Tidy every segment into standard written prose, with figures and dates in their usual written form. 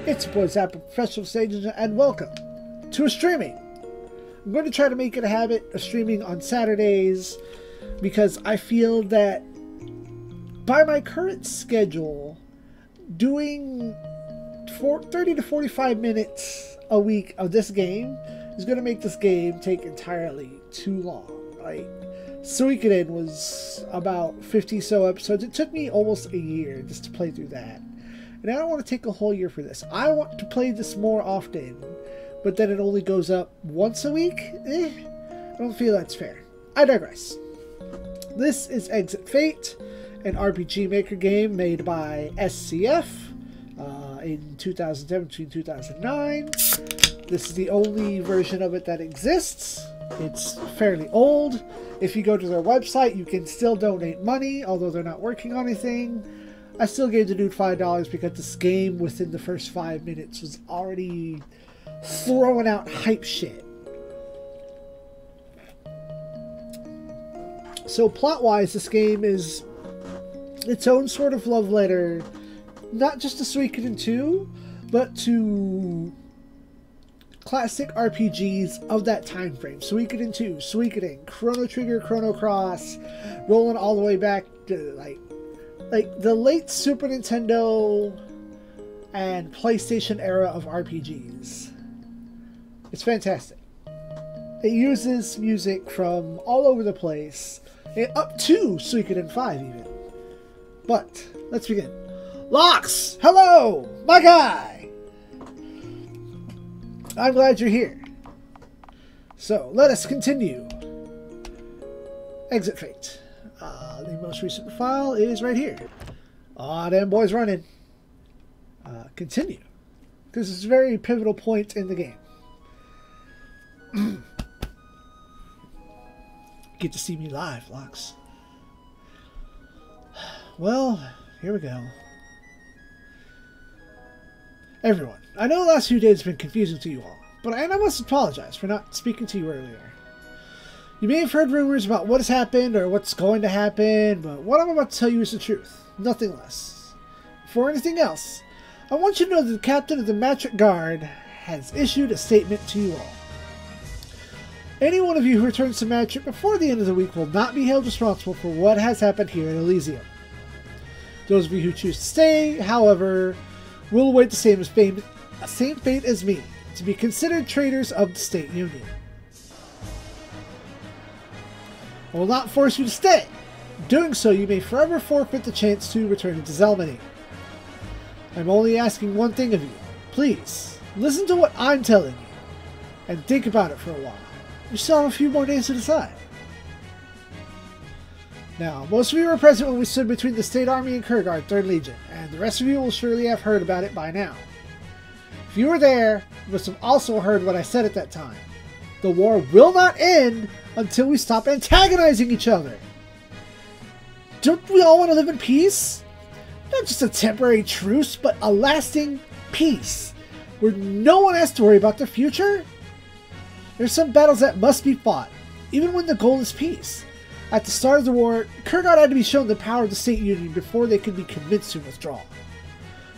It's your boy Zappa, Professional Stage Agent, and welcome to a streaming. I'm going to try to make it a habit of streaming on Saturdays because I feel that by my current schedule, doing 30 to 45 minutes a week of this game is going to make this game take entirely too long. Like, Suikoden was about 50 so episodes. It took me almost a year just to play through that. And I don't want to take a whole year for this. I want to play this more often, but then it only goes up once a week? I don't feel that's fair. I digress. This is Exit Fate, an RPG Maker game made by SCF in 2007-2009. This is the only version of it that exists. It's fairly old. If you go to their website, you can still donate money, although they're not working on anything. I still gave the dude $5 because this game within the first 5 minutes was already throwing out hype shit. So plot-wise, this game is its own sort of love letter, not just to Suikoden 2, but to classic RPGs of that time frame. Suikoden 2, Suikoden, Chrono Trigger, Chrono Cross, rolling all the way back to like the late Super Nintendo and PlayStation era of RPGs. It's fantastic. It uses music from all over the place, up to Suikoden 5 even. But let's begin. Lox! Hello! My guy! I'm glad you're here. So, let us continue. Exit Fate. The most recent file is right here. Aw, them boys running. Continue. Because it's a very pivotal point in the game. Get to see me live, Lox. Well, here we go. Everyone, I know the last few days have been confusing to you all, but I must apologize for not speaking to you earlier. You may have heard rumors about what has happened or what's going to happen, but what I'm about to tell you is the truth, nothing less. Before anything else, I want you to know that the captain of the Matric Guard has issued a statement to you all. Any one of you who returns to Matric before the end of the week will not be held responsible for what has happened here in Elysium. Those of you who choose to stay, however, will await the same fate as me, to be considered traitors of the State Union. I will not force you to stay. Doing so, you may forever forfeit the chance to return to Zelmany. I'm only asking one thing of you. Please, listen to what I'm telling you, and think about it for a while. You still have a few more days to decide. Now, most of you were present when we stood between the State Army and Kurgard 3rd Legion, and the rest of you will surely have heard about it by now. If you were there, you must have also heard what I said at that time. The war will not end until we stop antagonizing each other. Don't we all want to live in peace? Not just a temporary truce, but a lasting peace, where no one has to worry about the future? There's some battles that must be fought, even when the goal is peace. At the start of the war, Kurgard had to be shown the power of the State Union before they could be convinced to withdraw.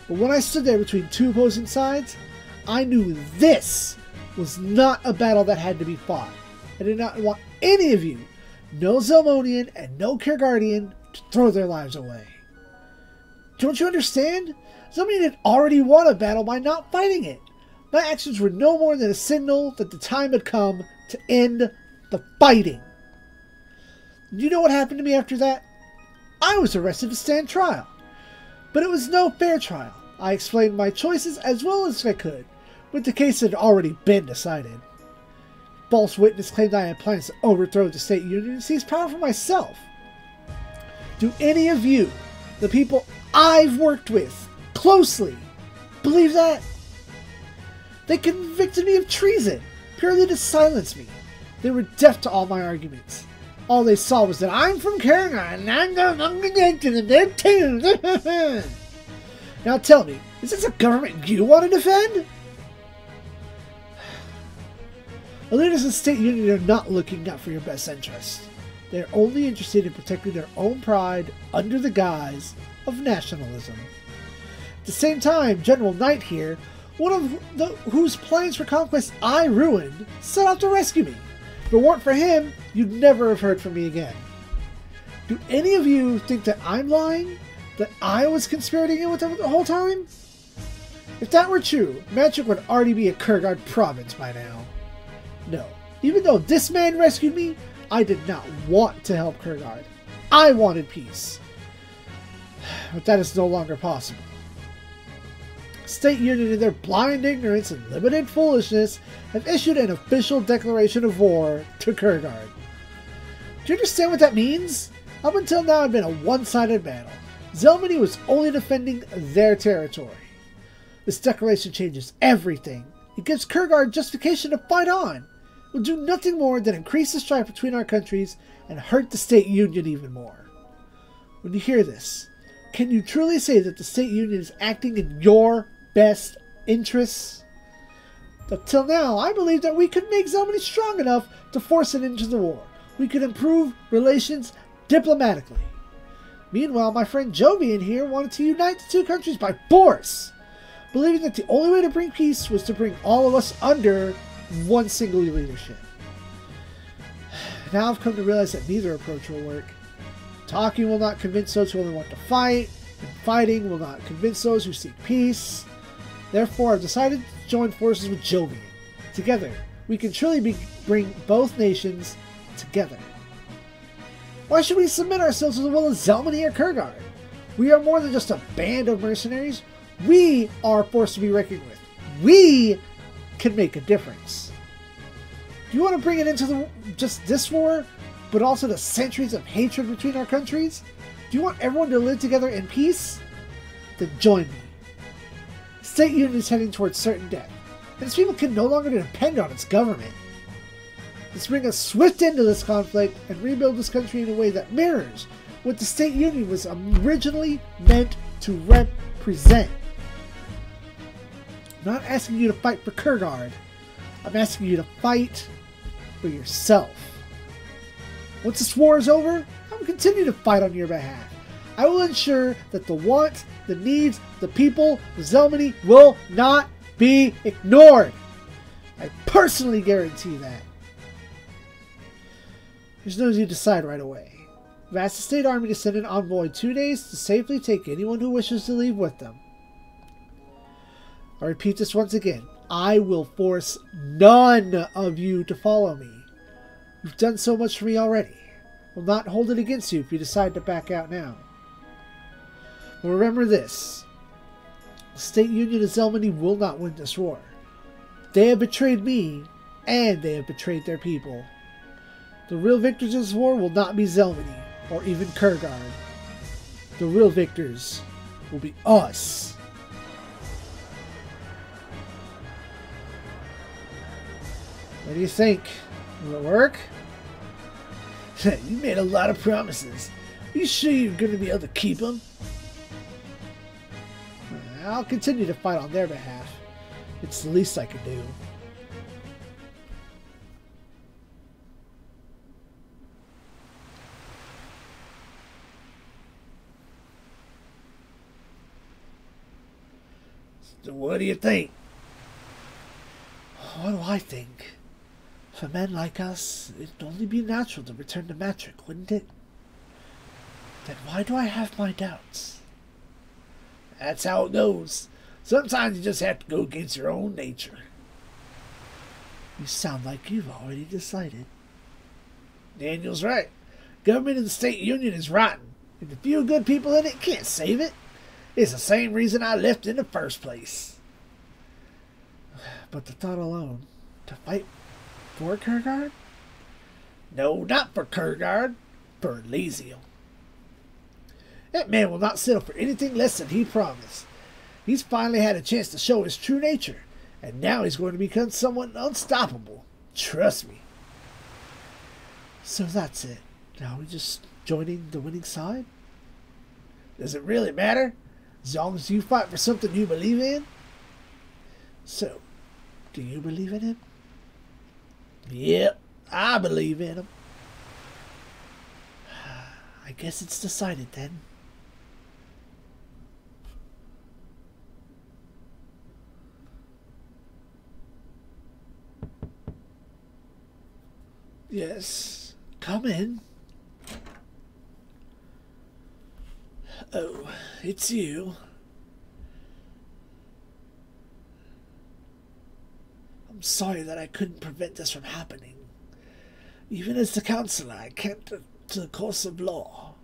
But when I stood there between two opposing sides, I knew this was not a battle that had to be fought. I did not want any of you, no Zelmonian and no Kurgardian, to throw their lives away. Don't you understand? Zelmonian had already won a battle by not fighting it. My actions were no more than a signal that the time had come to end the fighting. Do you know what happened to me after that? I was arrested to stand trial. But it was no fair trial. I explained my choices as well as I could, but the case had already been decided. False witness claimed I had plans to overthrow the State Union and seize power for myself. Do any of you, the people I've worked with closely, believe that? They convicted me of treason, purely to silence me. They were deaf to all my arguments. All they saw was that I'm from Kurgard and I'm connected to their too. Now tell me, is this a government you want to defend? The leaders of the State Union are not looking out for your best interests. They are only interested in protecting their own pride under the guise of nationalism. At the same time, General Knight here one of the whose plans for conquest I ruined, set out to rescue me. If it weren't for him, you'd never have heard from me again. Do any of you think that I'm lying? That I was conspirating with him the whole time? If that were true, magic would already be a Kurgard province by now. No, even though this man rescued me, I did not want to help Kurgard. I wanted peace. But that is no longer possible. State Union, in their blind ignorance and limited foolishness, have issued an official declaration of war to Kurgard. Do you understand what that means? Up until now, it had been a one-sided battle. Zelmany was only defending their territory. This declaration changes everything. It gives Kurgard justification to fight on. It will do nothing more than increase the strife between our countries and hurt the State Union even more. When you hear this, can you truly say that the State Union is acting in your best interests? Up till now, I believe that we could make Zelmany strong enough to force it into the war. We could improve relations diplomatically. Meanwhile, my friend Jovian here wanted to unite the two countries by force, believing that the only way to bring peace was to bring all of us under one single leadership. Now I've come to realize that neither approach will work. Talking will not convince those who only want to fight, and fighting will not convince those who seek peace. Therefore, I've decided to join forces with Jovian. Together, we can truly bring both nations together. Why should we submit ourselves to the will of Zelmany or Kurgard? We are more than just a band of mercenaries. We are a force to be reckoned with. We can make a difference. Do you want to bring it into just this war, but also the centuries of hatred between our countries? Do you want everyone to live together in peace? Then join me. The State Union is heading towards certain death, and its people can no longer depend on its government. Let's bring a swift end to this conflict and rebuild this country in a way that mirrors what the State Union was originally meant to represent. I'm not asking you to fight for Kurgard. I'm asking you to fight for yourself. Once this war is over, I will continue to fight on your behalf. I will ensure that the wants, the needs, the people of Zelmany will not be ignored. I personally guarantee that. There's no need to decide right away. I've asked the State Army to send an envoy 2 days to safely take anyone who wishes to leave with them. I repeat this once again. I will force none of you to follow me. You've done so much for me already. I will not hold it against you if you decide to back out now. But remember this. The State Union of Zelmany will not win this war. They have betrayed me, and they have betrayed their people. The real victors of this war will not be Zelmany, or even Kurgard. The real victors will be us. What do you think? Will it work? You made a lot of promises. Are you sure you're going to be able to keep them? I'll continue to fight on their behalf. It's the least I can do. So what do you think? What do I think? For men like us, it'd only be natural to return to magic, wouldn't it? Then why do I have my doubts? That's how it goes. Sometimes you just have to go against your own nature. You sound like you've already decided. Daniel's right. Government in the State Union is rotten, and the few good people in it can't save it. It's the same reason I left in the first place. But the thought alone, to fight for Kurgard? No, not for Kurgard, for Elysium. That man will not settle for anything less than he promised. He's finally had a chance to show his true nature, and now he's going to become someone unstoppable. Trust me. So that's it. Now we're just joining the winning side? Does it really matter? As long as you fight for something you believe in? So, do you believe in him? Yep, I believe in him. I guess it's decided then. Yes, come in. Oh, it's you. I'm sorry that I couldn't prevent this from happening. Even as the counselor, I can't to the course of law.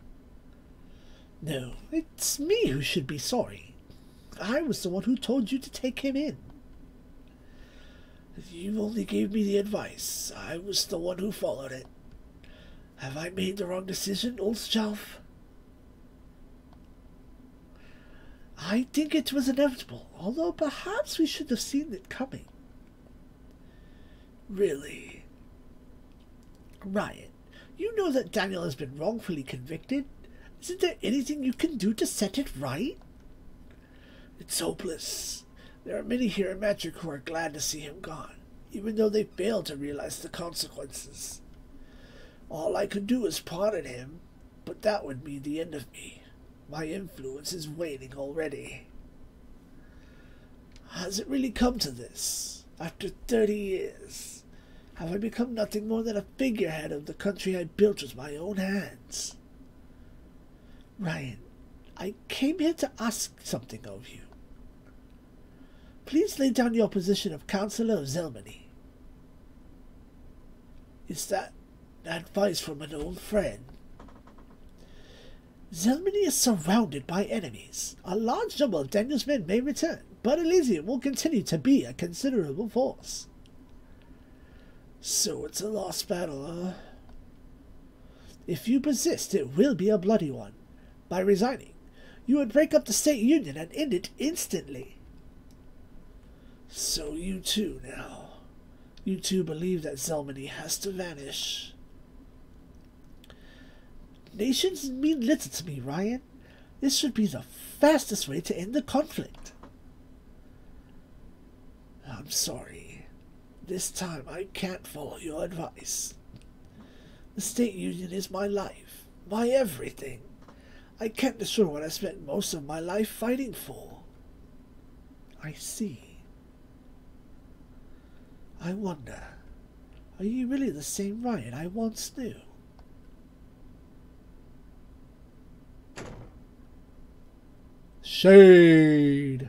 No, it's me who should be sorry. I was the one who told you to take him in. You only gave me the advice. I was the one who followed it. Have I made the wrong decision, old Shelf? I think it was inevitable, although perhaps we should have seen it coming. Really? Ryan, you know that Daniel has been wrongfully convicted. Isn't there anything you can do to set it right? It's hopeless. There are many here in Magic who are glad to see him gone, even though they fail to realize the consequences. All I could do is pardon him, but that would be the end of me. My influence is waning already. Has it really come to this? After 30 years, have I become nothing more than a figurehead of the country I built with my own hands? Ryan, I came here to ask something of you. Please lay down your position of Counselor of Zelmany. Is that advice from an old friend? Zelmany is surrounded by enemies. A large number of Daniel's men may return, but Elysium will continue to be a considerable force. So it's a lost battle, huh? If you persist, it will be a bloody one. By resigning, you would break up the state union and end it instantly. So you too now. You too believe that Zelmany has to vanish. Nations mean little to me, Ryan. This should be the fastest way to end the conflict. I'm sorry. This time I can't follow your advice. The state union is my life, my everything. I can't destroy what I spent most of my life fighting for. I see. I wonder, are you really the same Ryan I once knew? Shade!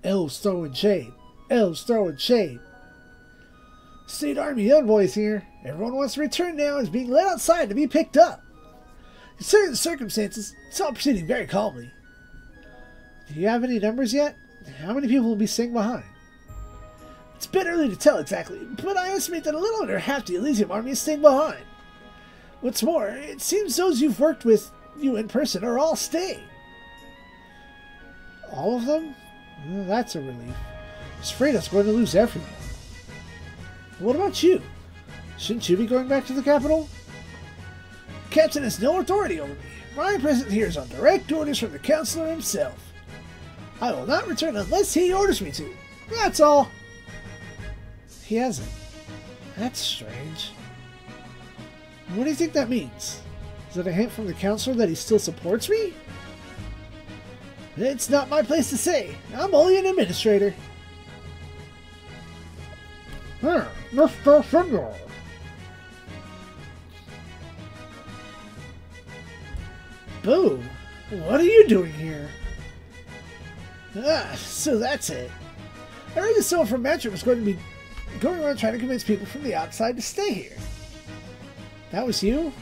Elves throwing shade. Elves throwing shade. State Army envoys here. Everyone wants to return now and is being led outside to be picked up. Considering the circumstances, it's all proceeding very calmly. Do you have any numbers yet? How many people will be staying behind? It's a bit early to tell exactly, but I estimate that a little under half the Elysium army is staying behind. What's more, it seems those you've worked with you in person are all staying. All of them? Well, that's a relief. I was afraid I was going to lose everyone. What about you? Shouldn't you be going back to the capital? The captain has no authority over me. My presence here is on direct orders from the counselor himself. I will not return unless he orders me to. That's all. He hasn't. That's strange. What do you think that means? Is it a hint from the counselor that he still supports me? It's not my place to say. I'm only an administrator. Hey, Mr. Finger. Boo! What are you doing here? Ah, so that's it. I heard that someone from Matchroom was going to be going around trying to convince people from the outside to stay here. That was you?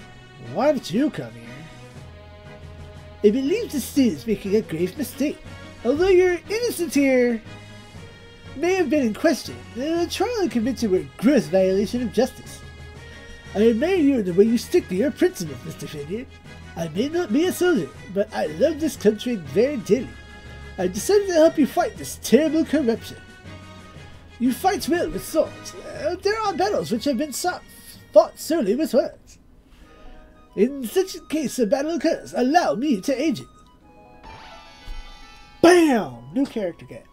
Why did you come here? I believe the state is making a grave mistake. Although your innocence here may have been in question, the trial and conviction were a gross violation of justice. I admire you in the way you stick to your principles, Mr. Finney. I may not be a soldier, but I love this country very dearly. I decided to help you fight this terrible corruption. You fight well with swords. There are battles which have been fought solely with words. In such a case a battle occurs, allow me to aid you. BAM! New character get.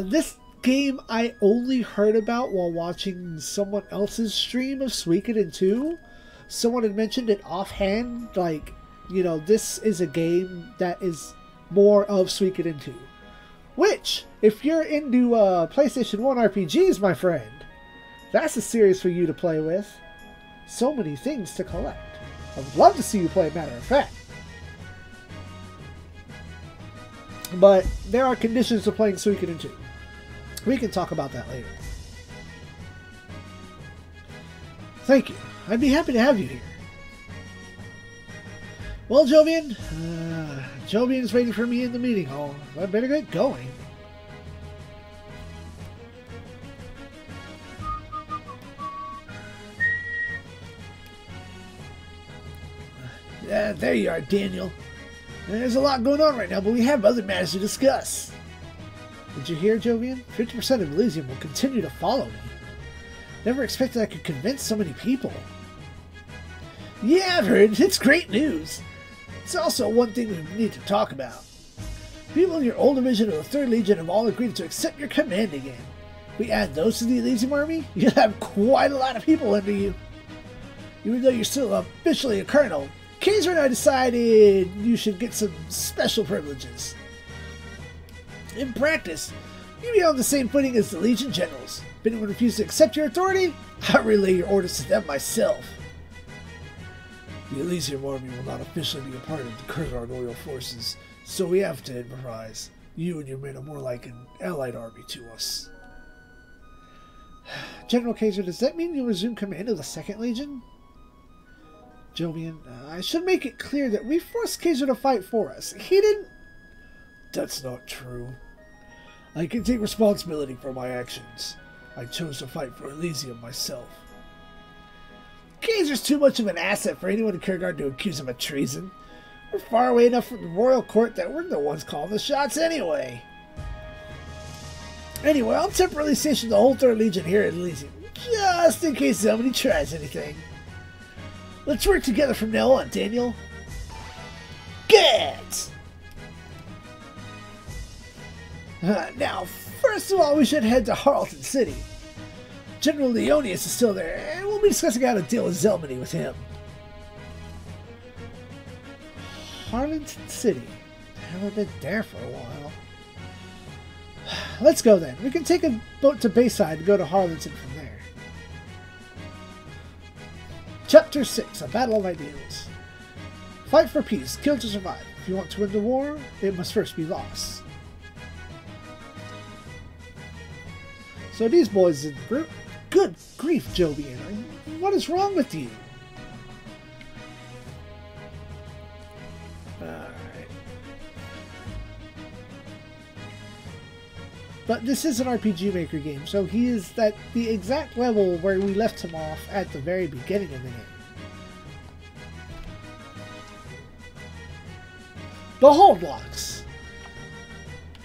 This game I only heard about while watching someone else's stream of Suikoden 2. Someone had mentioned it offhand, like, you know, this is a game that is more of Suikoden 2. Which, if you're into PlayStation 1 RPGs, my friend, That's a series for you to play with. So many things to collect. I would love to see you play, matter of fact. But there are conditions to playing Suikoden 2. We can talk about that later. Thank you. I'd be happy to have you here. Well, Jovian, Jovian's waiting for me in the meeting hall. I better get going. There you are, Daniel. There's a lot going on right now, but we have other matters to discuss. Did you hear, Jovian? 50% of Elysium will continue to follow me. Never expected I could convince so many people. Yeah, I've heard. It's great news. It's also one thing we need to talk about. People in your old division of the 3rd Legion have all agreed to accept your command again. If we add those to the Elysium army, you'll have quite a lot of people under you. Even though you're still officially a colonel, Kaiser and I decided you should get some special privileges. In practice, you'll be on the same footing as the Legion generals. If anyone refuses to accept your authority, I'll relay your orders to them myself. The Elysium army will not officially be a part of the Kurgan Royal Forces, so we have to improvise. You and your men are more like an allied army to us. General Kaiser, does that mean you'll resume command of the 2nd Legion? Jovian, I should make it clear that we forced Kaiser to fight for us. He didn't... That's not true. I can take responsibility for my actions. I chose to fight for Elysium myself. Kaiser's too much of an asset for anyone in Kurgan to accuse him of treason. We're far away enough from the royal court that we're the ones calling the shots anyway. Anyway, I'll temporarily station the whole 3rd Legion here at Elysium, just in case somebody tries anything. Let's work together from now on, Daniel. Get! Now, first of all, we should head to Harleton City. General Leonius is still there, and we'll be discussing how to deal with Zelmany with him. Harleton City. Haven't been there for a while. Let's go then. We can take a boat to Bayside and go to Harleton from there. Chapter 6, A Battle of Ideals. Fight for peace, kill to survive. If you want to win the war, it must first be lost. So these boys in the group... Good grief, Jovian. What is wrong with you? Alright. But this is an RPG Maker game, so he is at the exact level where we left him off at the very beginning of the game. The hold locks!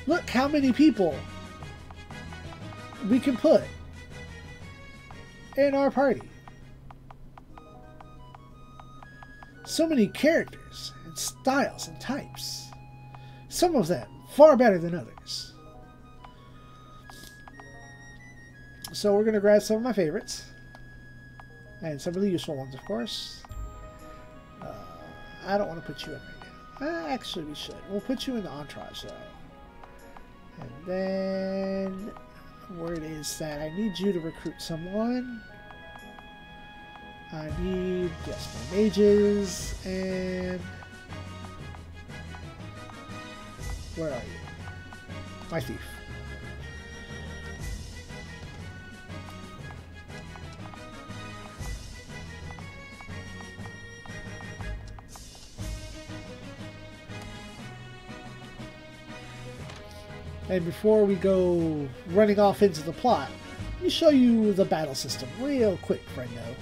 Look how many people we can put in our party. So many characters and styles and types. Some of them far better than others. So we're going to grab some of my favorites. And some of the useful ones, of course. I don't want to put you in right now. Actually, we should. We'll put you in the entourage, though. And then... word is that I need you to recruit someone. I need, yes, my mages, and... where are you? My thief. And before we go running off into the plot, let me show you the battle system real quick, friendo.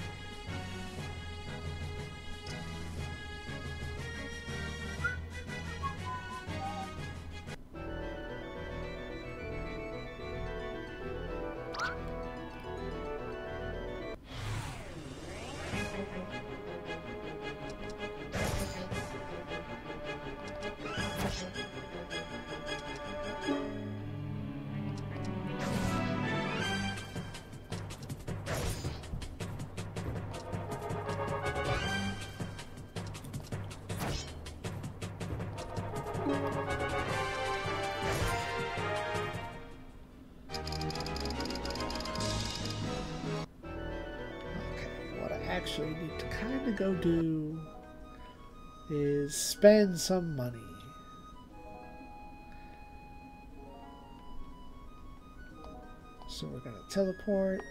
actually need to kind of go do is spend some money. So we're going to teleport.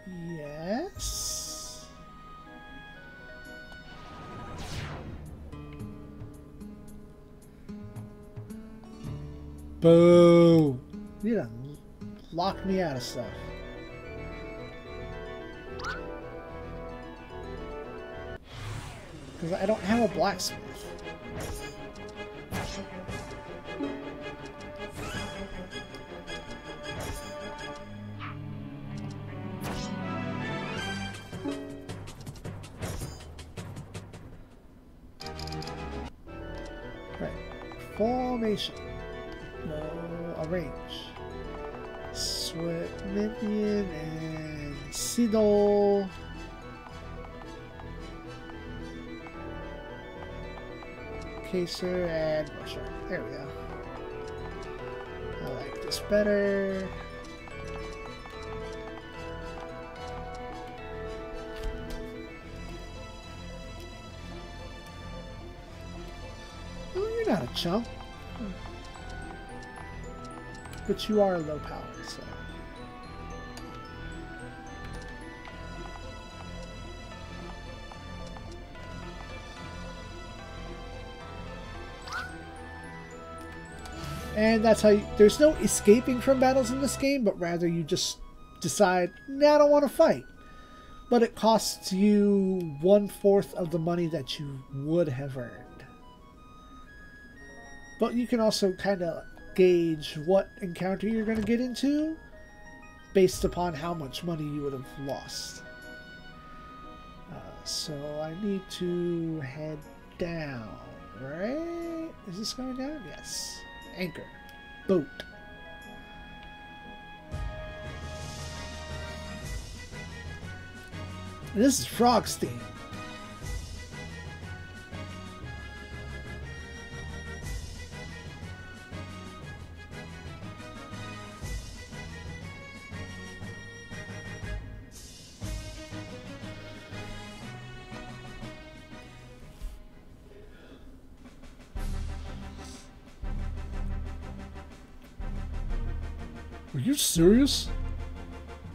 Yes. Boo! You done locked me out of stuff. Because I don't have a blacksmith. Right. Formation. No, arrange. Sweat minion and Sidol. Caser and Rusher. There we go. I like this better. Oh, you're not a chump. But you are low power, so. And that's how you, there's no escaping from battles in this game, but rather you just decide, nah, I don't want to fight. But it costs you 1/4 of the money that you would have earned. But you can also kind of gauge what encounter you're going to get into based upon how much money you would have lost. So I need to head down, right? Is this going down? Yes. Anchor. Boat. This is Frogstein. Are you serious?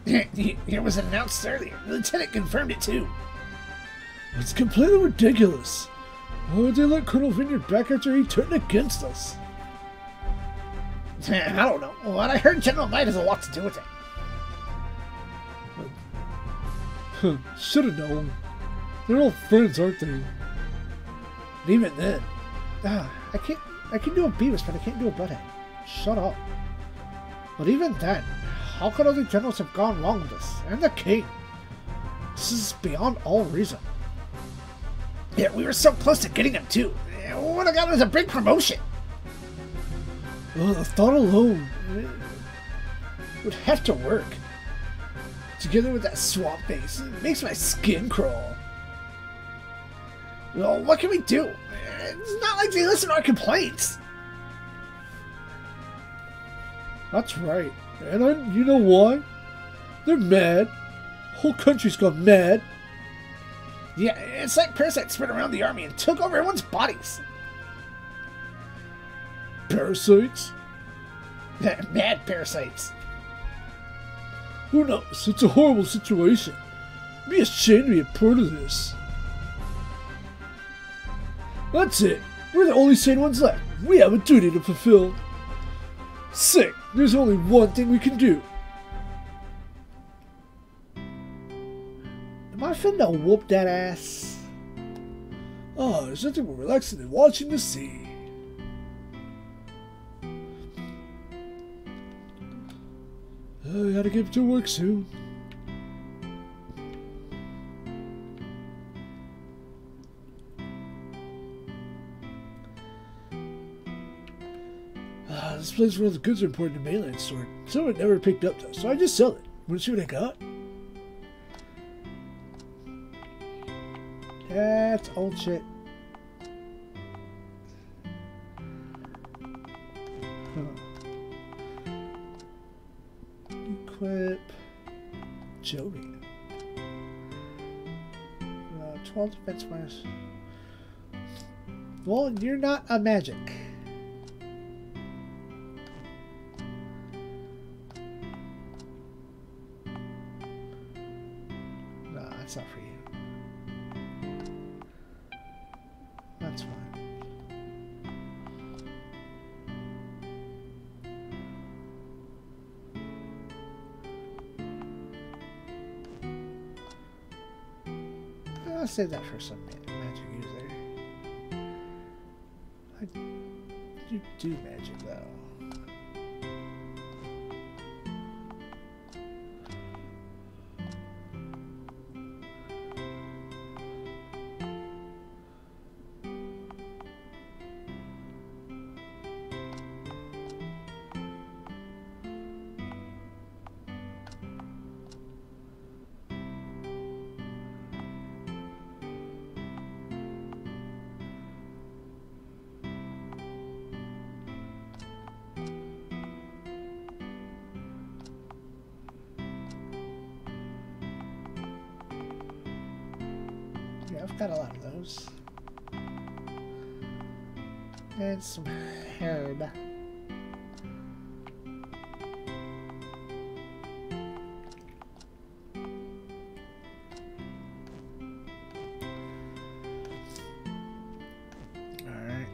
It was announced earlier. The lieutenant confirmed it too. It's completely ridiculous. Why would they let Colonel Vineyard back after he turned against us? I don't know. What I heard, General Knight has a lot to do with it. Should have known. They're all friends, aren't they? And even then, I can do a Beavis, but I can't do a Butthead. Shut up. But even then, how could other generals have gone wrong with this? And the king? This is beyond all reason. Yeah, we were so close to getting him too. What I got was a big promotion. Well, the thought alone Would have to work. Together with that swamp face, it makes my skin crawl. Well, what can we do? It's not like they listen to our complaints. That's right. And you know why? They're mad. The whole country's gone mad. Yeah, it's like parasites spread around the army and took over everyone's bodies. Parasites? Mad parasites. Who knows? It's a horrible situation. I'd be ashamed to be a part of this. That's it. We're the only sane ones left. We have a duty to fulfill. Sick. There's only one thing we can do. Am I finna whoop that ass? Ah, there's nothing more relaxing than watching the sea. I gotta get to work soon. This place where all the goods are imported to mainland stored. Some of it never picked up though, so I just sell it. Wanna see what I got? That's old shit. Quit. Jovian. 12 defense minus. Well, you're not a magic. No, that's not for you. That's fine. I'll save that for some magic user. You do magic though. Yeah, I've got a lot of those. And some herb. Alright.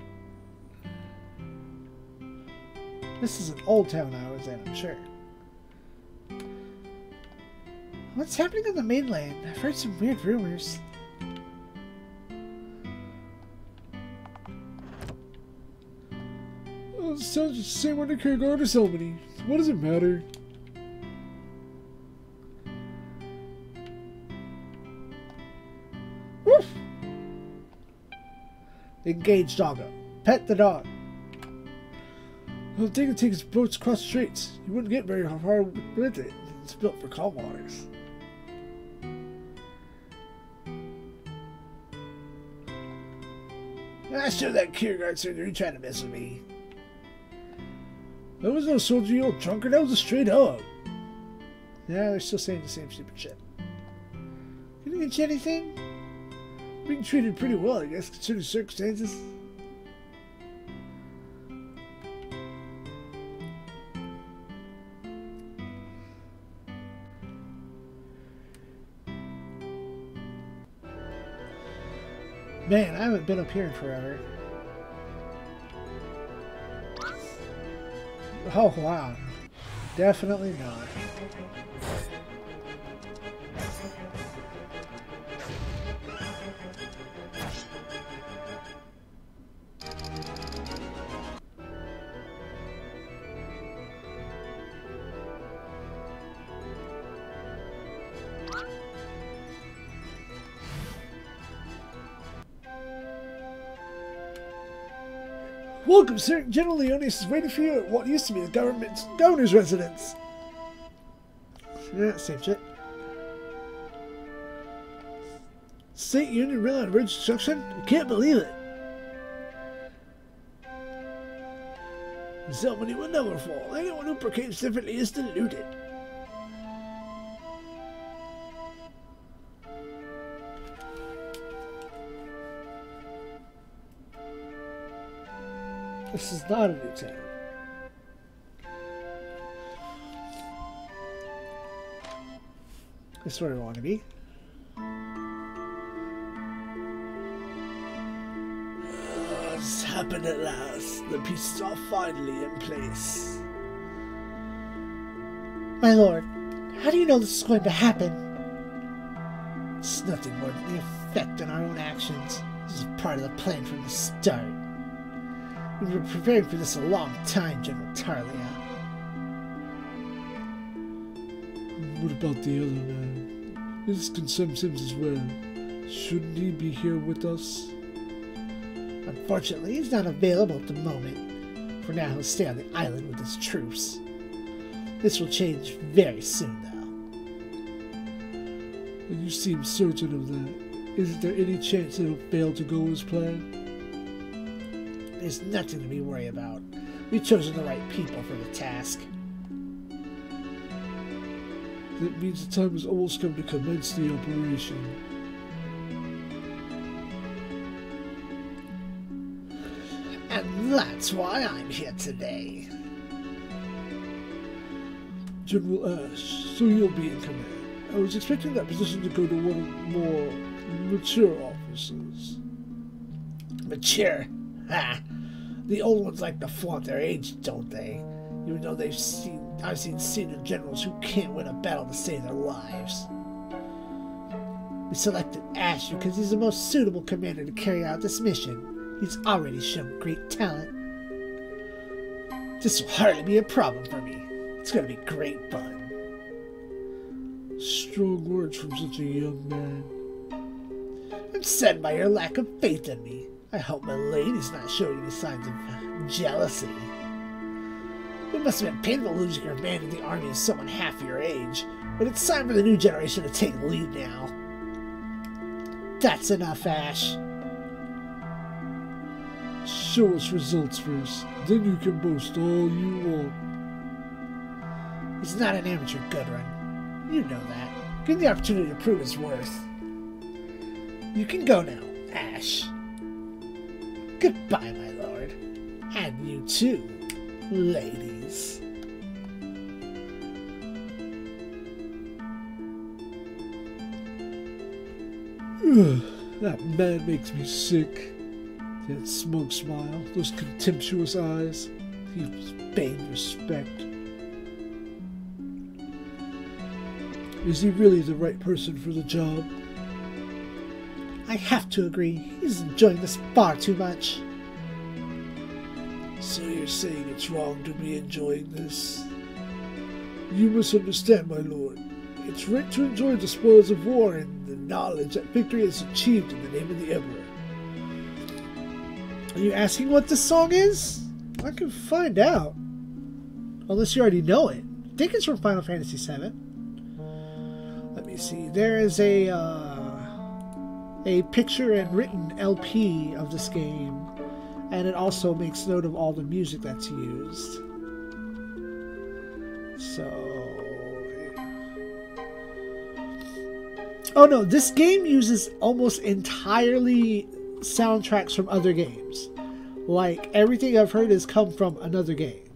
This is an old town I was in, I'm sure. What's happening on the mainland? I've heard some weird rumors. Sounds the same under Kierkegaard or somebody. What does it matter? Woof! Engage doggo. Pet the dog. Well, the thing that takes boats across the straits. You wouldn't get very far with it. It's built for calm waters. I sure that Kierkegaard surgery trying to mess with me. That was no soldier, you old drunkard. That was a straight up. Yeah, they're still saying the same stupid shit. Didn't get you anything? Being treated pretty well, I guess, considering circumstances. Man, I haven't been up here in forever. Oh, wow. Definitely not. Welcome, sir. General Leonis is waiting for you at what used to be the governor's residence. Yeah, same shit. State Union Rail and Bridge Construction? I can't believe it. The money will never fall. Anyone who proclaims differently is deluded. This is not a new town. This is where we want to be. It's happened at last. The pieces are finally in place. My lord, how do you know this is going to happen? It's nothing more than the effect on our own actions. This is part of the plan from the start. We've been preparing for this a long time, General Tarlia. What about the other man? This concerns him as well. Shouldn't he be here with us? Unfortunately, he's not available at the moment. For now, he'll stay on the island with his troops. This will change very soon, though. You seem certain of that. Isn't there any chance that he'll fail to go as planned? There's nothing to be worried about. We've chosen the right people for the task. That means the time has almost come to commence the operation. And that's why I'm here today. General Ash, so you'll be in command. I was expecting that position to go to one of more mature officers. Mature? Ha! The old ones like to flaunt their age, don't they? Even though I've seen senior generals who can't win a battle to save their lives. We selected Ash because he's the most suitable commander to carry out this mission. He's already shown great talent. This will hardly be a problem for me. It's going to be great fun. Strong words from such a young man. I'm saddened by your lack of faith in me. I hope my lady's not showing any signs of jealousy. It must have been painful losing your man in the army of someone half your age, but it's time for the new generation to take the lead now. That's enough, Ash. Show us results first, then you can boast all you want. He's not an amateur good run. You know that. Give him the opportunity to prove his worth. You can go now, Ash. Goodbye, my lord. And you too, ladies. That man makes me sick. That smug smile, those contemptuous eyes. He's banned respect. Is he really the right person for the job? I have to agree. He's enjoying this far too much. So you're saying it's wrong to be enjoying this? You misunderstand, my lord. It's right to enjoy the spoils of war and the knowledge that victory is achieved in the name of the Emperor. Are you asking what this song is? I can find out. Unless you already know it. I think it's from Final Fantasy VII. Let me see. There is a picture and written LP of this game, and it also makes note of all the music that's used. So, oh no, this game uses almost entirely soundtracks from other games. Like, everything I've heard has come from another game.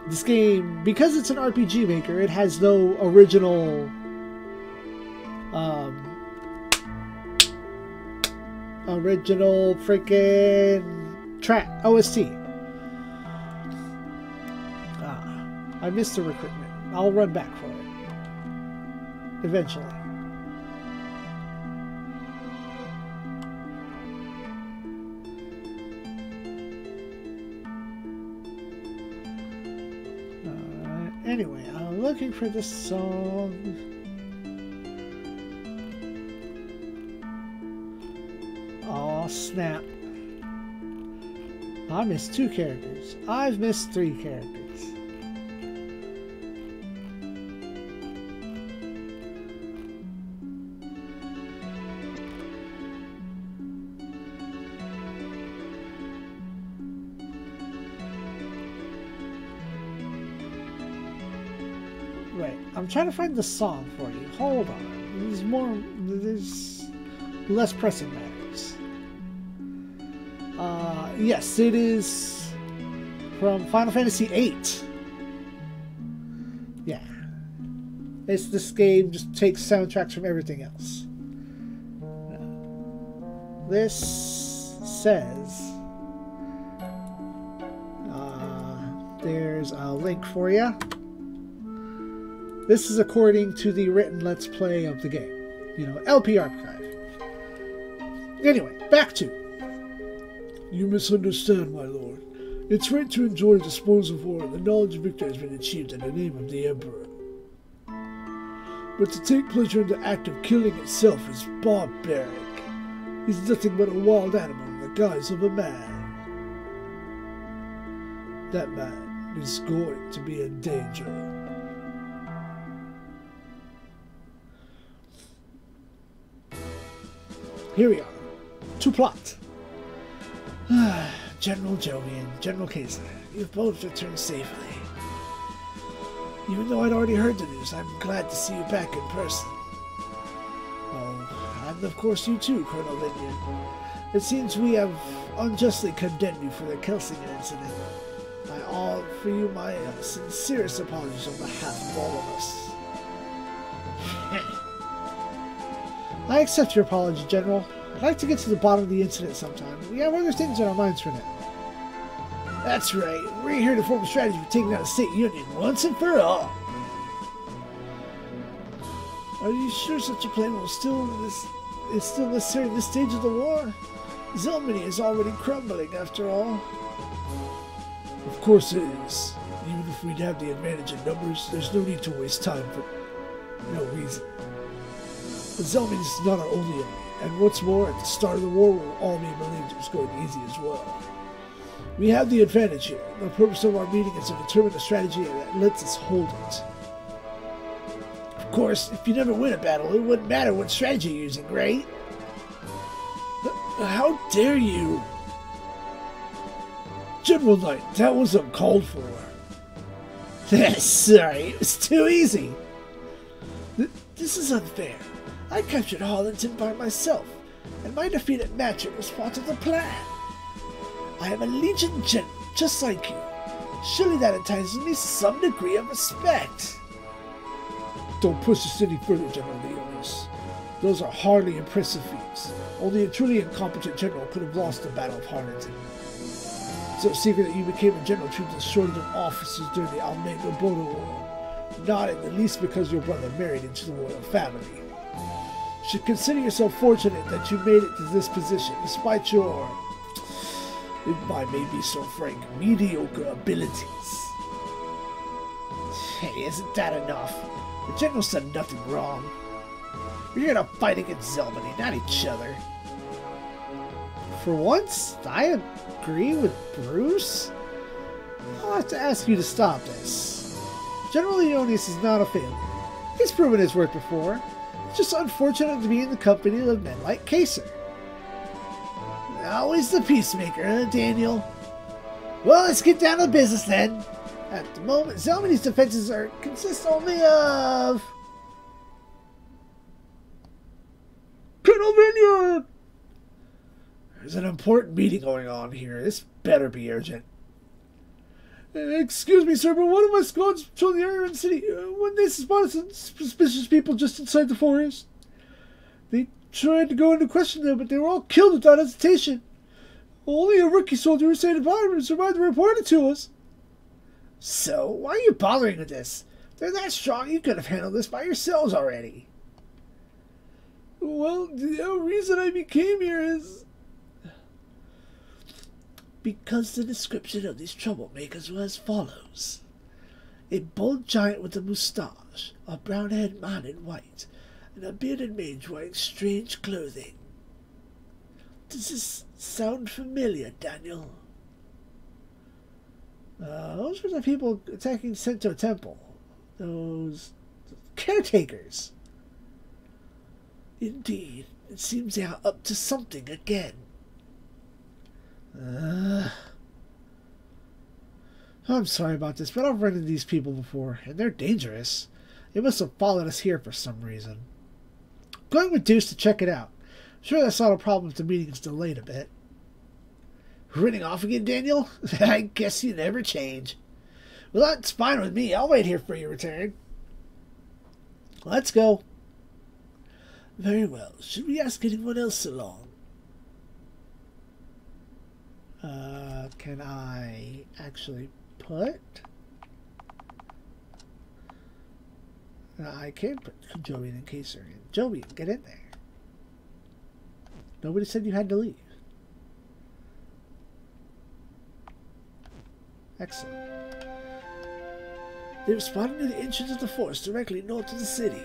This game, because it's an RPG maker, it has no original freaking track, OST. I missed the recruitment. I'll run back for it eventually. Anyway, I'm looking for this song. Aw, snap. I missed 2 characters. I've missed 3 characters. Right, I'm trying to find the song for you. Hold on. There's less pressing matters. Yes, it is from Final Fantasy VIII. Yeah. This game just takes soundtracks from everything else. This says... there's a link for you. This is according to the written Let's Play of the game. You know, LP archive. Anyway, back to... You misunderstand, my lord. It's right to enjoy the spoils of war and the knowledge of victory has been achieved in the name of the Emperor. But to take pleasure in the act of killing itself is barbaric. He's nothing but a wild animal in the guise of a man. That man is going to be in danger. Here we are. To plot. General Jovian, General Kaiser, you've both returned safely. Even though I'd already heard the news, I'm glad to see you back in person. Oh, and of course you too, Colonel Vineyard. It seems we have unjustly condemned you for the Kelsinger incident. I offer you my sincerest apologies on behalf of all of us. I accept your apology, General. I'd like to get to the bottom of the incident sometime. We have other things on our minds for now. That's right. We're here to form a strategy for taking out the State Union once and for all. Are you sure such a plan is still necessary at this stage of the war? Zelmany is already crumbling, after all. Of course it is. Even if we'd have the advantage in numbers, there's no need to waste time for no reason. But Zelmany is not our only enemy, and what's more, at the start of the war, we'll all be believed it was going easy as well. We have the advantage here. The purpose of our meeting is to determine a strategy that lets us hold it. Of course, if you never win a battle, it wouldn't matter what strategy you're using, right? How dare you? General Knight, that was uncalled for. Sorry, it was too easy. This is unfair. I captured Harlington by myself, and my defeat at Matchett was part of the plan. I am a Legion General, just like you. Surely that entitles me to some degree of respect. Don't push us any further, General Leonis. Those are hardly impressive feats. Only a truly incompetent general could have lost the Battle of Harlington. It's no secret that you became a general through the shortage of officers during the Almega Bodo War. Not in the least because your brother married into the royal family. You should consider yourself fortunate that you made it to this position, despite your, if I may be so frank, mediocre abilities. Hey, isn't that enough? The general said nothing wrong. We're here to fight against Zelmany, not each other. For once, I agree with Bruce. I'll have to ask you to stop this. General Leonis is not a failure. He's proven his worth before. It's just unfortunate to be in the company of men like Kaser. Always the peacemaker, huh, Daniel? Well, let's get down to business then. At the moment, Zelmany's defenses consist only of... Colonel Vineyard! There's an important meeting going on here. This better be urgent. Excuse me, sir, but one of my squads patrolled the area in the city when they spotted some suspicious people just inside the forest. They tried to go in to question them, but they were all killed without hesitation. Only a rookie soldier who stayed behind and survived to report it to us. So, why are you bothering with this? They're that strong, you could have handled this by yourselves already. Well, the reason I became here is... because the description of these troublemakers was as follows. A bald giant with a moustache, a brown-haired man in white, and a bearded mage wearing strange clothing. Does this sound familiar, Daniel? Those were the people attacking Sento Temple. Those caretakers. Indeed, it seems they are up to something again. I'm sorry about this, but I've run into these people before, and they're dangerous. They must have followed us here for some reason. I'm going with Deuce to check it out. I'm sure that's not a problem if the meeting is delayed a bit. Running off again, Daniel? I guess you never change. Well, that's fine with me. I'll wait here for your return. Let's go. Very well. Should we ask anyone else along? Can I actually put? I can put Joey and Kaser in. Joey, get in there. Nobody said you had to leave. Excellent. They were spotted near the entrance of the forest directly north of the city.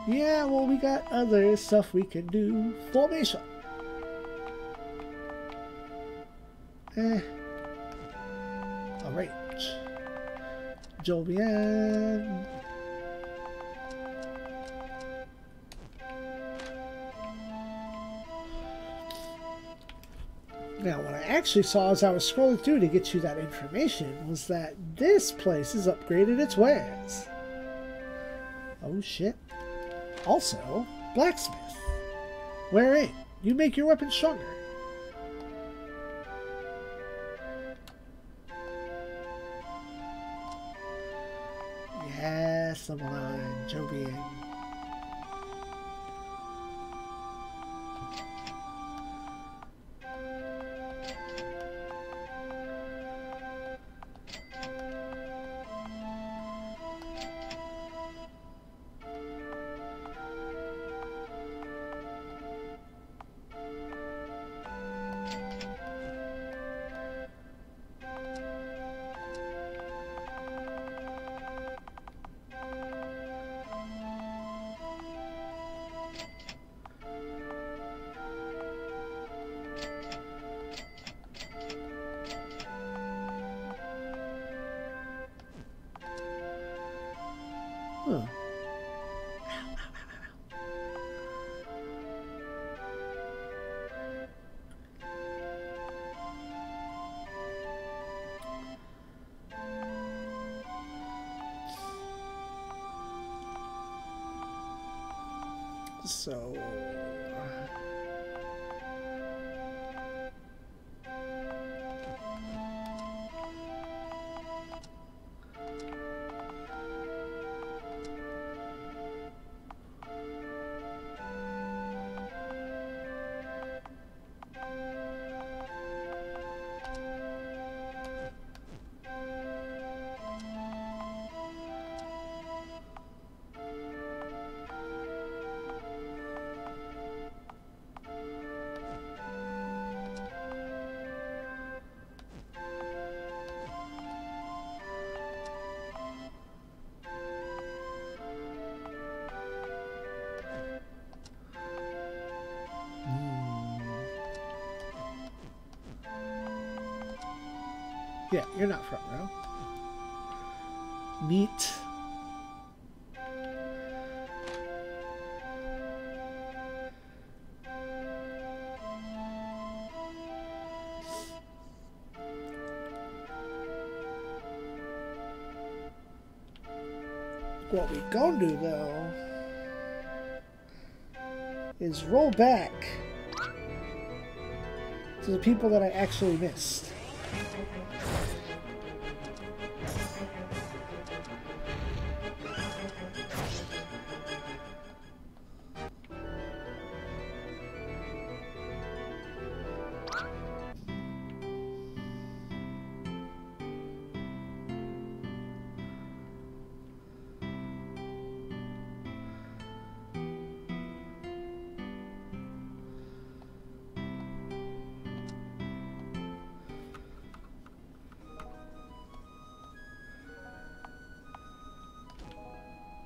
Yeah, well, we got other stuff we can do. Formation. Arrange. Jovian. Now, what I actually saw as I was scrolling through to get you that information was that this place has upgraded its wares. Oh shit. Also, blacksmith. Wherein you make your weapon stronger. Yes, the line, Jovian. Huh. So yeah, you're not front row. Meat. What we gonna do though is roll back to the people that I actually missed.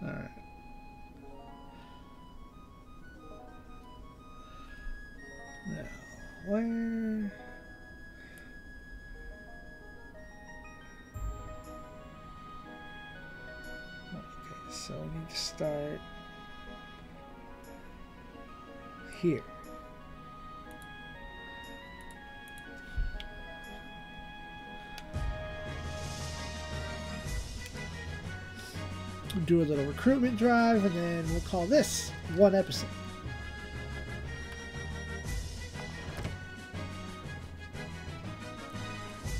Alright. Now, where... Okay, so we need to start here. Do a little recruitment drive, and then we'll call this one episode.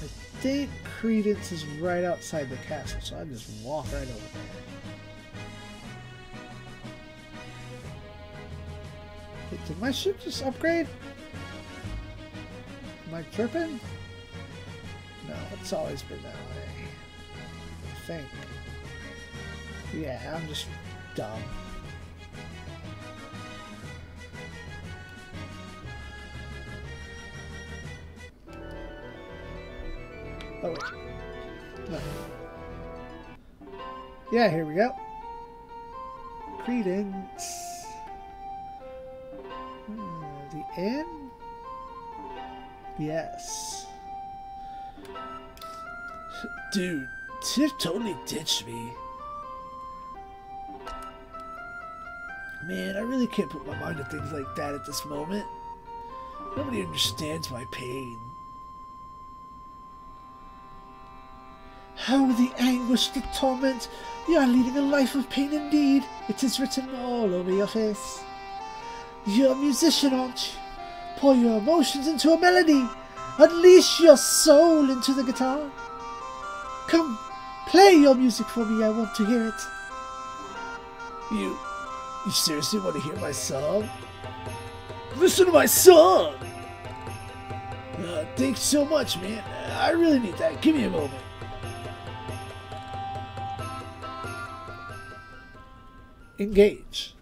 I think Credence is right outside the castle, so I just walk right over there. Wait, did my ship just upgrade? Am I tripping? No, it's always been that way. I think. Yeah, I'm just dumb. Oh, wait. No. Yeah, here we go. Credence. The inn? Yes. Dude, Tiff totally ditched me. Man, I really can't put my mind to things like that at this moment. Nobody understands my pain. Oh, the anguish, the torment. You are leading a life of pain indeed. It is written all over your face. You're a musician, aren't you? Pour your emotions into a melody. Unleash your soul into the guitar. Come, play your music for me. I want to hear it. You seriously want to hear my song? Listen to my song! Thanks so much, man. I really need that. Give me a moment. Engage.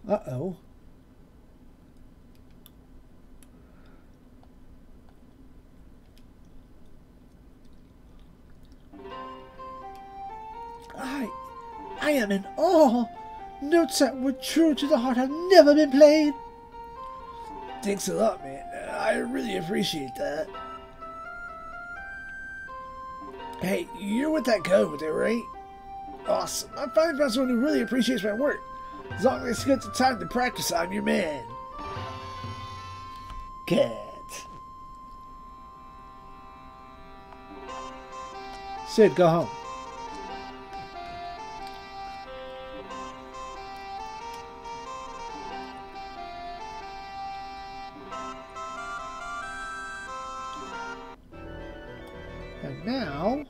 Uh-oh. I am in awe. Notes that were true to the heart have never been played. Thanks a lot, man. I really appreciate that. Hey, you're with that guy over there, right? Awesome. I finally found someone who really appreciates my work. As long as I get the time to practice, I'm your man. Cat. Sid, go home. And now...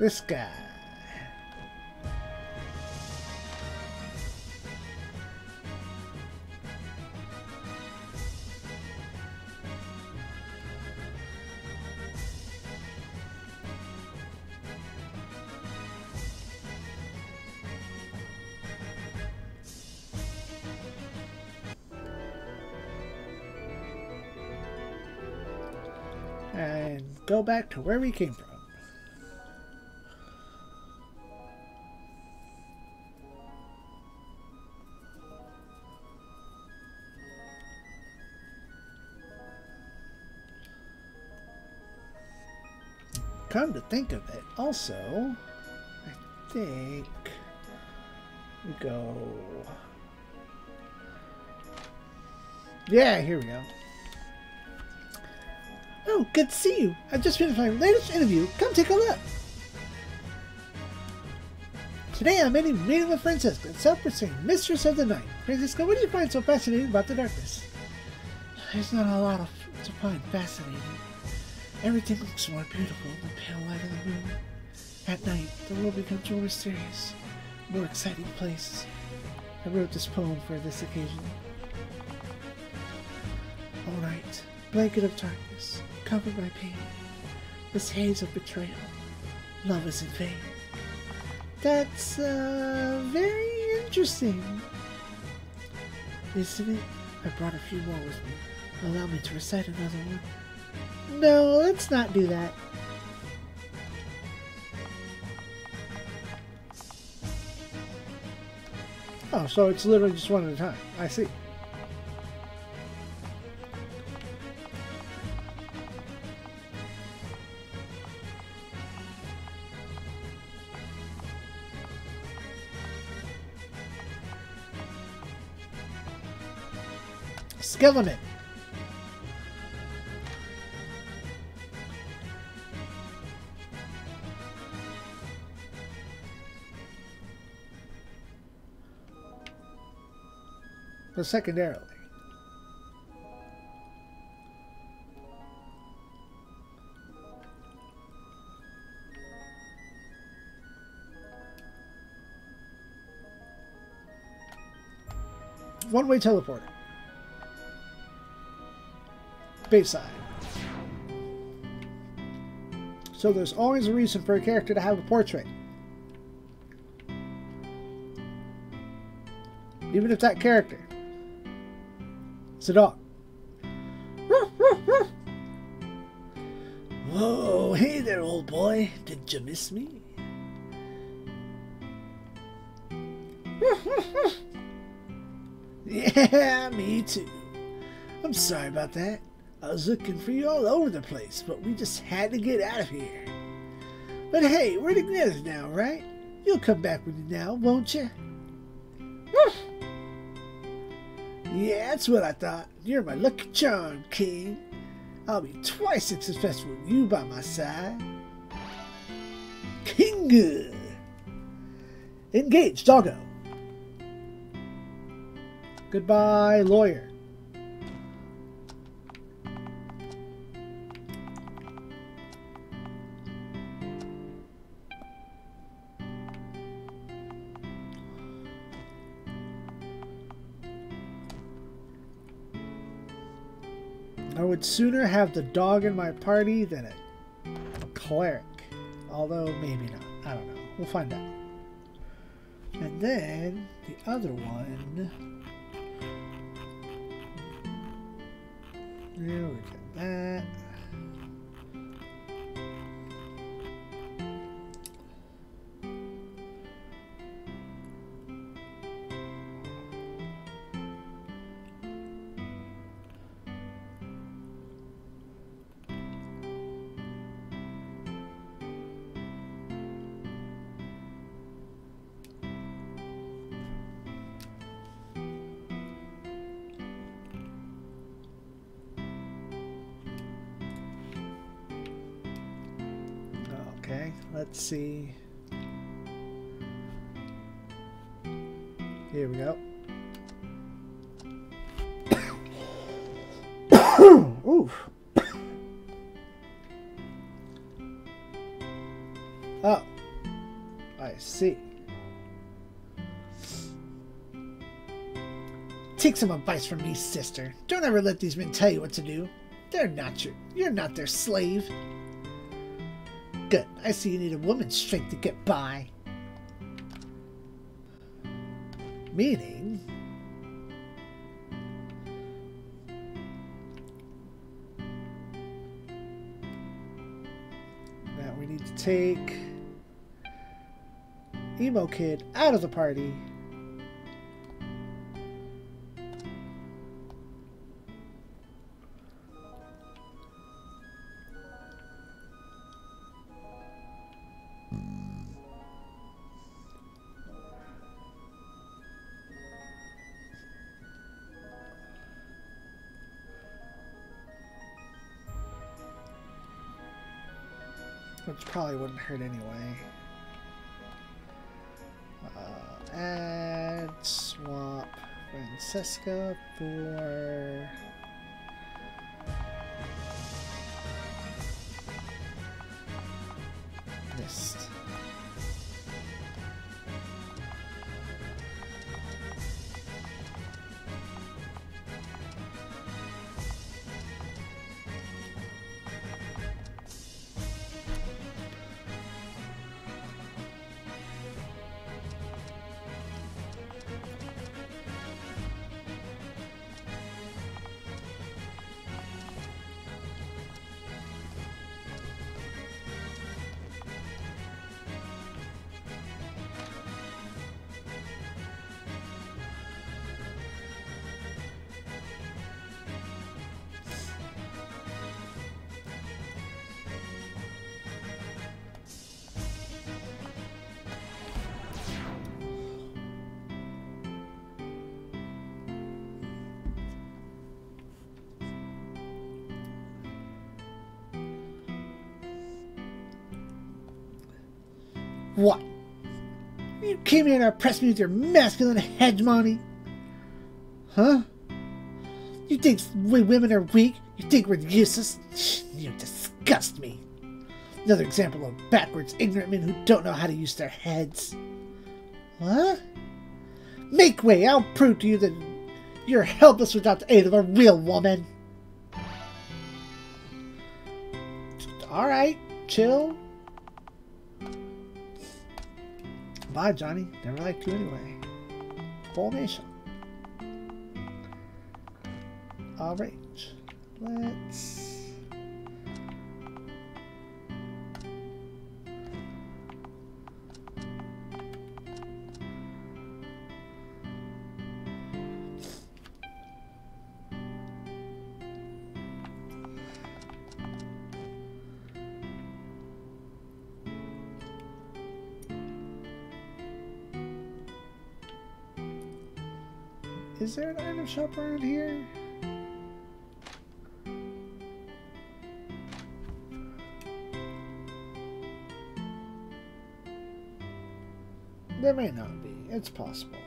this guy. And go back to where we came from. Come to think of it, also, I think we go... Yeah, here we go. Oh, good to see you. I just finished my latest interview. Come take a look. Today I'm meeting with Francesca, self-proclaimed Mistress of the Night. Francesca, what do you find so fascinating about the darkness? There's not a lot to find fascinating. Everything looks more beautiful in the pale light of the moon. At night, the world becomes more mysterious, more exciting place. I wrote this poem for this occasion. All night, blanket of darkness, cover my pain. This haze of betrayal, love is in vain. That's, very interesting. Isn't it? I brought a few more with me. Allow me to recite another one. No, let's not do that. Oh, so it's literally just one at a time. I see. Skill limit. But secondarily. One-way teleporter. Bayside. So there's always a reason for a character to have a portrait. Even if that character is a dog. Whoa, hey there, old boy. Did you miss me? Yeah, me too. I'm sorry about that. I was looking for you all over the place, but we just had to get out of here. But hey, we're together now, right? You'll come back with me now, won't you? Yeah, that's what I thought. You're my lucky charm, King. I'll be twice as successful with you by my side. King! Engage, doggo. Goodbye, lawyer. I would sooner have the dog in my party than a cleric. Although, maybe not. I don't know. We'll find out. And then, the other one... There we get that. Okay, let's see. Here we go. Oof. Oh, I see. Take some advice from me, sister. Don't ever let these men tell you what to do. You're not their slave. Good. I see you need a woman's strength to get by. Meaning... that we need to take Emo Kid out of the party. Which probably wouldn't hurt anyway. Add swap Francesca for Mist. What? You came here to impress me with your masculine hegemony? Huh? You think we women are weak? You think we're useless? You disgust me. Another example of backwards, ignorant men who don't know how to use their heads. What? Make way! I'll prove to you that you're helpless without the aid of a real woman. Alright, chill. Bye, Johnny. Never liked you anyway. Formation. Alright. Let's... Is there an item shop around here? There may not be. It's possible.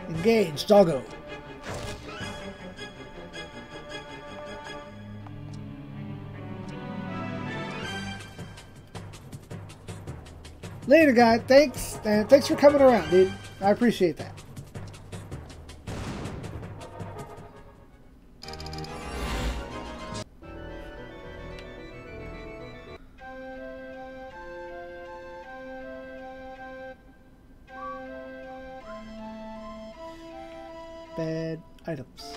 Engage, doggo. Later, guy. Thanks, and thanks for coming around, dude. I appreciate that. Bad items.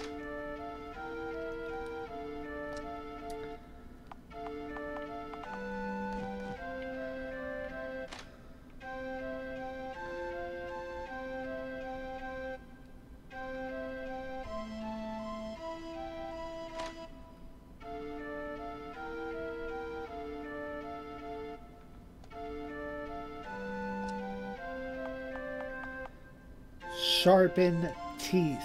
Sharpen teeth.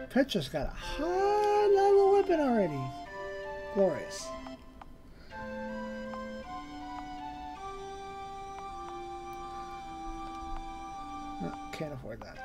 Petra's got a high level weapon already. Glorious. No, can't afford that.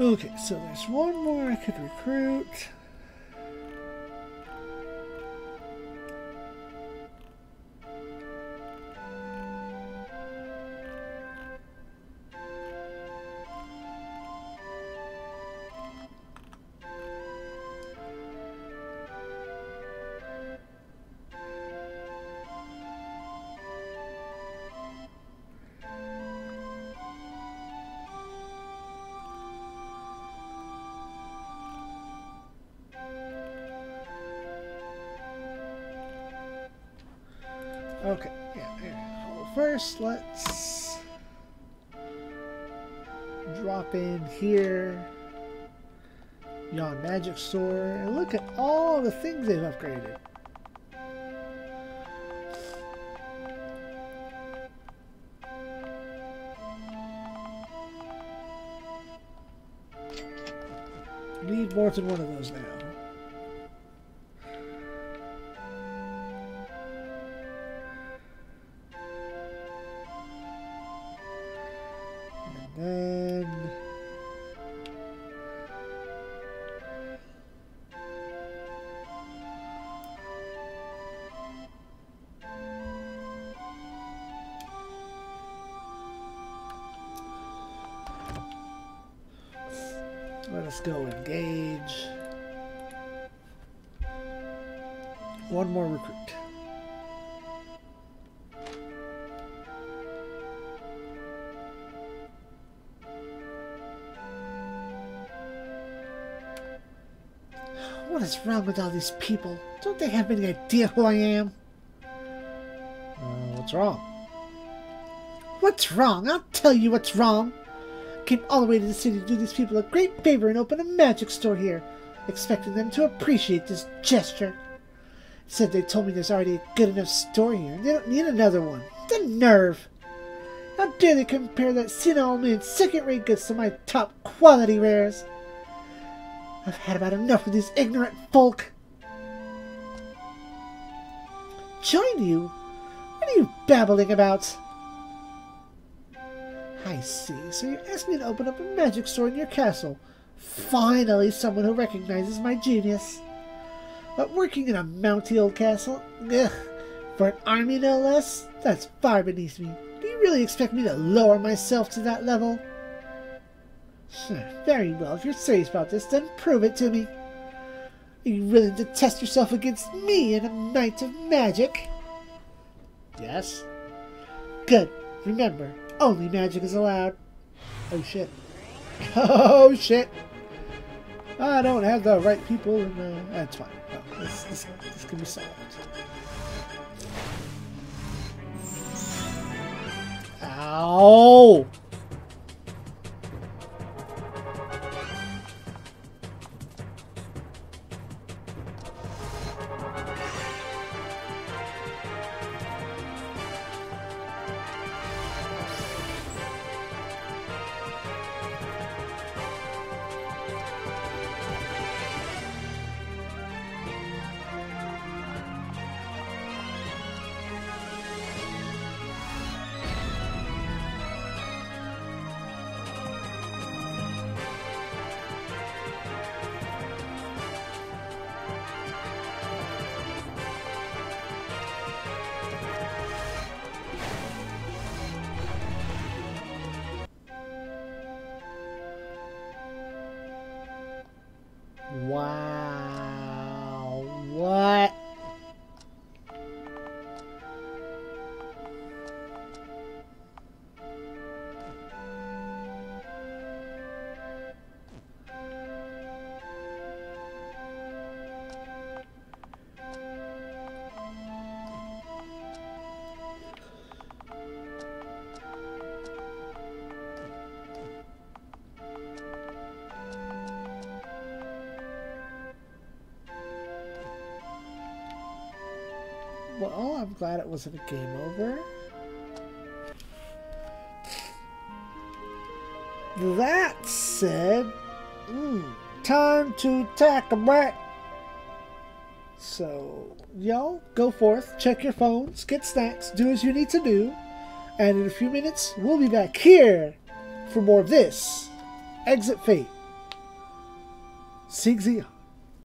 Okay, so there's one more I could recruit. Okay, yeah. Well, first, let's drop in here, Yawn Magic Store, and look at all the things they've upgraded. Need more than one of those now. Then let us go engage. One more recruit. What is wrong with all these people? Don't they have any idea who I am? What's wrong? What's wrong? I'll tell you what's wrong. I came all the way to the city to do these people a great favor and open a magic store here, expecting them to appreciate this gesture. Said they told me there's already a good enough store here and they don't need another one. The nerve! How dare they compare that senile man's second-rate goods to my top-quality rares? I've had about enough of these ignorant folk. Join you? What are you babbling about? I see. So you're asking me to open up a magic store in your castle. Finally, someone who recognizes my genius. But working in a mounty old castle? Ugh. For an army, no less? That's far beneath me. Do you really expect me to lower myself to that level? Very well. If you're serious about this, then prove it to me. Are you willing to test yourself against me in a night of magic? Yes. Good. Remember, only magic is allowed. Oh, shit. Oh, shit. I don't have the right people, and that's fine. Well, this can be solved. Ow! Wow. What? Well, I'm glad it wasn't a game over. That said, time to tack 'em back. So, y'all, go forth, check your phones, get snacks, do as you need to do, and in a few minutes, we'll be back here for more of this Exit Fate. SIEG ZEON.